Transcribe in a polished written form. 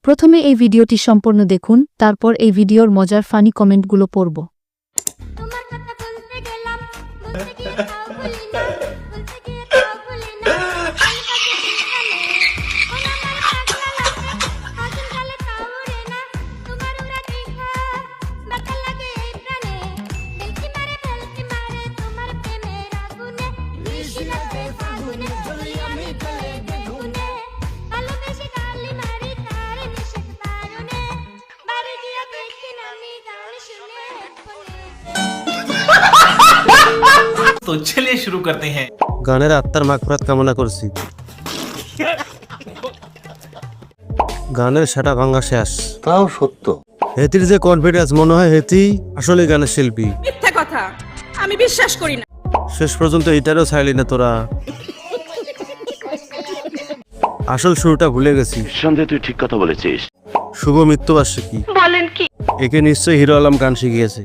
প্রথমে এই ভিডিওটি সম্পূর্ণ দেখুন, তারপর এই ভিডিওর মজার ফানি কমেন্টগুলো পড়ব। তোমার কথা বলতে গেলাম, বলতে গিয়ে তাও বলি না, বলতে গিয়ে তাও বলি না। কাল কাছে দিনখানে, কোন আমার পাগলা লাগে, আগুন জ্বালে তাও উড়ে না। তোমার উড়া দেখা, বাঁকা লাগে এই প্রাণে। ভেলকি মারে, তোমার প্রেমের আগুনে। নিশিরাতে ফাগুনে, জ্বলি আমি জ্বলে বেগুনে। ভালোবেসে গালি মারি তার নিষেধ বারণে। বাড়ি গিয়ে দেখি না আমি গান শুনে হেডফোনে। तो चलिए शुरू करते हैं। গানের আত্মার মাগফিরাত কামনা করছি। গানের সেটা ভাঙা শেষ। তাও সত্য। হেতির যে কনফিডেন্স, মনে হয় হেতি আসলে গানের শিল্পী। মিথ্যা কথা, আমি বিশ্বাস করি না। শেষ পর্যন্ত এটারও ছাইলি না তোরা। আসল শুরুটা ভুলে গেছি। সন্দেহ তুই ঠিক কথা বলেছিস। শুভ মৃত্যুবার্ষিকী। বলেন কি? একে নিশ্চয়ই হিরো আলম গান শিখিয়েছে।